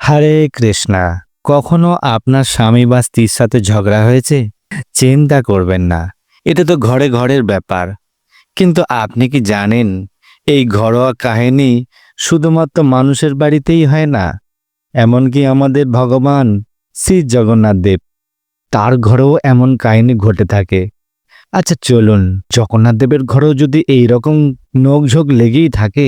হরে কৃষ্ণা। কখনো আপনার স্বামী বা স্ত্রীর সাথে ঝগড়া হয়েছে? চিন্তা করবেন না, এটা তো ঘরে ঘরের ব্যাপার। কিন্তু আপনি কি জানেন, এই ঘরোয়া কাহিনী শুধুমাত্র মানুষের বাড়িতেই হয় না। এমনকি আমাদের ভগবান শ্রী জগন্নাথ দেব, তার ঘরেও এমন কাহিনী ঘটে থাকে। আচ্ছা চলুন, জগন্নাথ দেবের ঘরেও যদি এইরকম নোকঝোঁক লেগেই থাকে,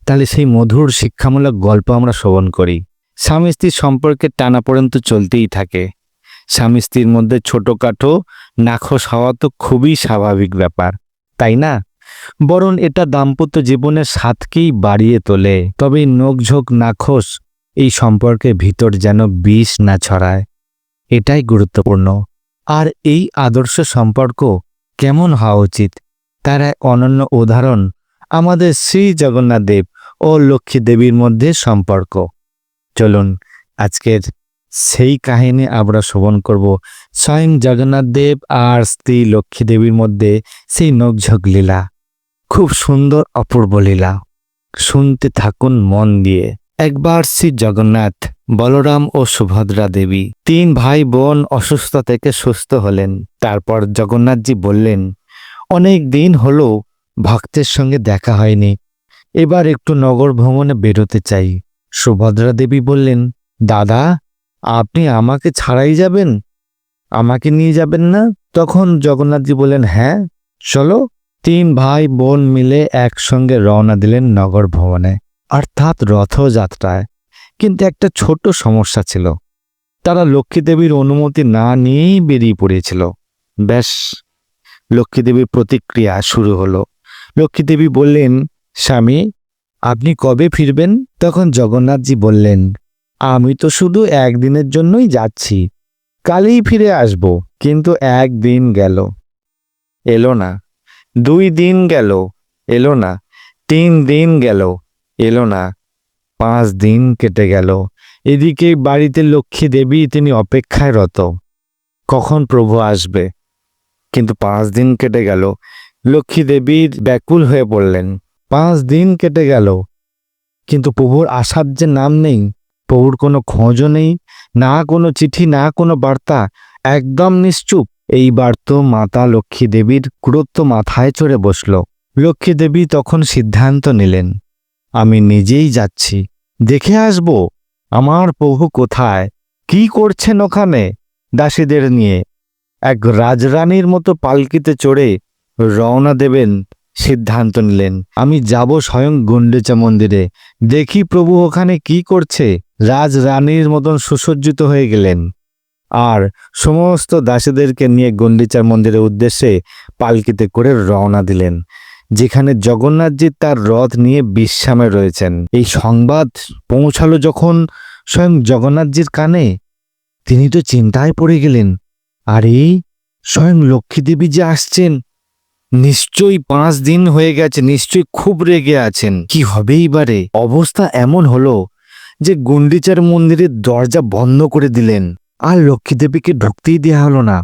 তাহলে সেই মধুর শিক্ষামূলক গল্প আমরা শ্রবণ করি। স্বামী স্ত্রীর সম্পর্কের টানাপোড়েন তো চলতেই থাকে। স্বামী স্ত্রীর মধ্যে ছোটখাটো নাখোশ হওয়া তো খুবই স্বাভাবিক ব্যাপার, তাই না? বরং এটা দাম্পত্য জীবনের স্বাদকেই বাড়িয়ে তোলে। তবে এই নোকঝোঁক নাখোশ এই সম্পর্কের ভিতর যেন বিষ না ছড়ায়, এটাই গুরুত্বপূর্ণ। আর এই আদর্শ সম্পর্ক কেমন হওয়া উচিত, তার এক অনন্য উদাহরণ আমাদের শ্রী জগন্নাথ দেব ও লক্ষ্মী দেবীর মধ্যে সম্পর্ক। চলুন আজকের সেই কাহিনী আমরা শ্রবণ করব। স্বয়ং জগন্নাথ দেব আর স্ত্রী লক্ষ্মী দেবীর মধ্যে সেই নোকঝোঁক লীলা, খুব সুন্দর অপূর্ব লীলা। শুনতে থাকুন মন দিয়ে। একবার শ্রী জগন্নাথ, বলরাম ও সুভদ্রা দেবী তিন ভাই বোন অসুস্থ থেকে সুস্থ হলেন। তারপর জগন্নাথজি বললেন, অনেক দিন হলো ভক্তের সঙ্গে দেখা হয়নি, এবার একটু নগর ভ্রমণে বেরোতে চাই। সুভদ্রা দেবী বললেন, দাদা, আপনি আমাকে ছাড়াই যাবেন, আমাকে নিয়ে যাবেন না? তখন জগন্নাথজি বললেন, হ্যাঁ চলো। তিন ভাই বোন মিলে একসঙ্গে রওনা দিলেন নগর ভ্রমণে, অর্থাৎ রথযাত্রায়। কিন্তু একটা ছোট সমস্যা ছিল, তারা লক্ষ্মী দেবীর অনুমতি না নিয়েই বেরিয়ে পড়েছিল। ব্যাস, লক্ষ্মী দেবীর প্রতিক্রিয়া শুরু হলো। লক্ষ্মী দেবী বললেন, স্বামী, আপনি কবে ফিরবেন? তখন জগন্নাথজি বললেন, আমি তো শুধু একদিনের জন্যই যাচ্ছি, কালই ফিরে আসব। কিন্তু একদিন গেল, এলো না। 2 দিন গেল, এলো না। 3 দিন গেল, এলো না। 5 দিন কেটে গেল। এদিকে বাড়িতে লক্ষ্মী দেবী, তিনি অপেক্ষায় রত, কখন প্রভু আসবে। কিন্তু 5 দিন কেটে গেল। লক্ষ্মী দেবী ব্যাকুল হয়ে পড়লেন। 5 দিন কেটে গেল, কিন্তু প্রভুর আসার যে নাম নেই, প্রভুর কোনো খোঁজও নেই, না কোনো চিঠি, না কোনো বার্তা, একদম নিশ্চুপ। এইবার তো মাতা লক্ষ্মী দেবীর ক্রোধ মাথায় চড়ে বসল। লক্ষ্মী দেবী তখন সিদ্ধান্ত নিলেন, আমি নিজেই যাচ্ছি, দেখে আসব আমার প্রভু কোথায়, কি করছেন ওখানে দাসীদের নিয়ে। এক রাজরানীর মতো পালকিতে চড়ে রওনা দেবেন সিদ্ধান্ত নিলেন। আমি যাব স্বয়ং গুন্ডিচা মন্দিরে, দেখি প্রভু ওখানে কি করছে। রাজরানীর মতন সুসজ্জিত হয়ে গেলেন আর সমস্ত দাসীদেরকে নিয়ে গুন্ডিচার মন্দিরের উদ্দেশ্যে পালকিতে করে রওনা দিলেন, যেখানে জগন্নাথজি তার রথ নিয়ে বিশ্রামে রয়েছেন। এই সংবাদ পৌঁছালো যখন স্বয়ং জগন্নাথজির কানে, তিনি তো চিন্তায় পড়ে গেলেন, আরে স্বয়ং লক্ষ্মী দেবী যে আসছেন, নিশ্চয়ই 5 দিন হয়ে গেছে, নিশ্চয়ই খুব রেগে আছেন, কি হবে এবারে। অবস্থা এমন হলো যে গুন্ডিচার মন্দিরের দরজা বন্ধ করে দিলেন, আর লক্ষ্মী দেবীকে ঢুকতেই দেওয়া হলো না।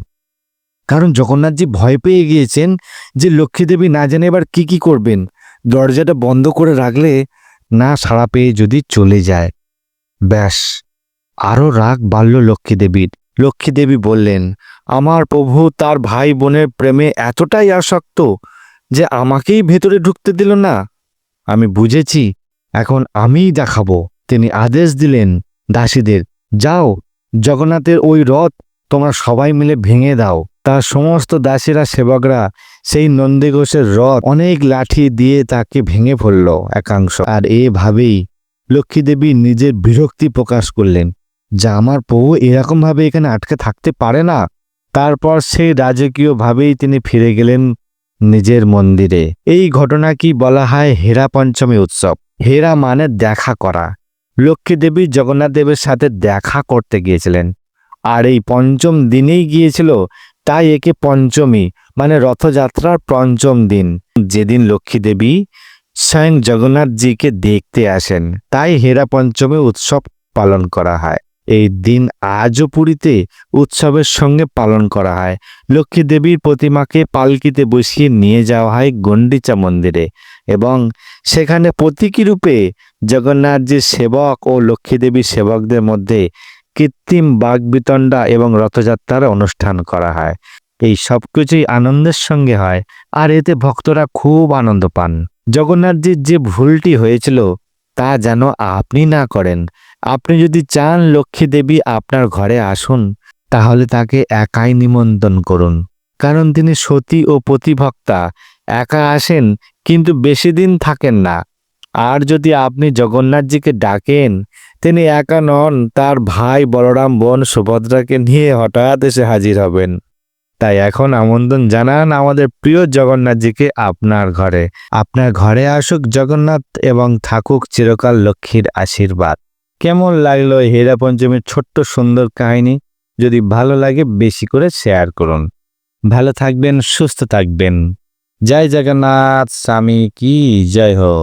কারণ জগন্নাথজি ভয় পেয়ে গিয়েছেন যে লক্ষ্মী দেবী না জানে এবার কি করবেন, দরজাটা বন্ধ করে রাখলে না সাড়া পেয়ে যদি চলে যায়। ব্যাস, আরও রাগ বাড়ল লক্ষ্মী দেবীর। লক্ষ্মী দেবী বললেন, আমার প্রভু তার ভাই বোনের প্রেমে এতটাই আসক্ত যে আমাকেই ভেতরে ঢুকতে দিল না। আমি বুঝেছি, এখন আমিই দেখাবো। তিনি আদেশ দিলেন দাসীদের, যাও, জগন্নাথের ওই রথ তোমরা সবাই মিলে ভেঙে দাও। তার সমস্ত দাসীরা সেবকরা সেই নন্দীঘোষের রথ অনেক লাঠি দিয়ে তাকে ভেঙে ফেলল একাংশ। আর এভাবেই লক্ষ্মী দেবী নিজের বিরক্তি প্রকাশ করলেন, যা আমার প্রভু এরকমভাবে এখানে আটকে থাকতে পারে না। তারপর সেই রাজকীয়ভাবেই তিনি ফিরে গেলেন নিজের মন্দিরে। এই ঘটনা কি বলা হয় হেরা পঞ্চমী উৎসব। হেরা মানে দেখা করা। লক্ষ্মী দেবী জগন্নাথ দেবের সাথে দেখা করতে গিয়েছিলেন, আর এই পঞ্চম দিনেই গিয়েছিল, তাই একে পঞ্চমী মানে রথযাত্রার পঞ্চম দিন, যেদিন লক্ষ্মী দেবী স্বয়ং জগন্নাথজিকে দেখতে আসেন, তাই হেরা পঞ্চমী উৎসব পালন করা হয়। এই দিন আজও পুরীতে উৎসবের সঙ্গে পালন করা হয়। লক্ষ্মী দেবীর প্রতিমাকে পালকিতে বসিয়ে নিয়ে যাওয়া হয় গন্ডিচা মন্দিরে এবং সেখানে প্রতীকী রূপে জগন্নাথজির সেবক ও লক্ষ্মী দেবীর সেবকদের মধ্যে কৃত্রিম বাগবিতণ্ডা এবং রথযাত্রার অনুষ্ঠান করা হয়। এই সব কিছুই আনন্দের সঙ্গে হয় আর এতে ভক্তরা খুব আনন্দ পান। জগন্নাথজির যে ভুলটি হয়েছিল তা যেন আপনি না করেন। আপনি যদি চান লক্ষ্মী দেবী আপনার ঘরে আসুন, তাহলে তাকে একাই নিমন্ত্রণ করুন, কারণ তিনি সতী ও পতিভক্তা। একা আসেন কিন্তু বেশি দিন থাকেন না। আর যদি আপনি জগন্নাথজিকে ডাকেন, তিনি একা নন, তার ভাই বলরাম, বোন সুভদ্রাকে নিয়ে হঠাৎ এসে হাজির হবেন। তাই এখন আমন্ত্রণ জানান আমাদের প্রিয় জগন্নাথজিকে আপনার ঘরে। আপনার ঘরে আসুক জগন্নাথ এবং থাকুক চিরকাল লক্ষ্মীর আশীর্বাদ। কেমন লাগলো এই হীরা পঞ্চমীর ছোট্ট সুন্দর কাহিনী? যদি ভালো লাগে বেশি করে শেয়ার করুন। ভালো থাকবেন, সুস্থ থাকবেন। জয় জগন্নাথ, স্বামী কি জয় হো।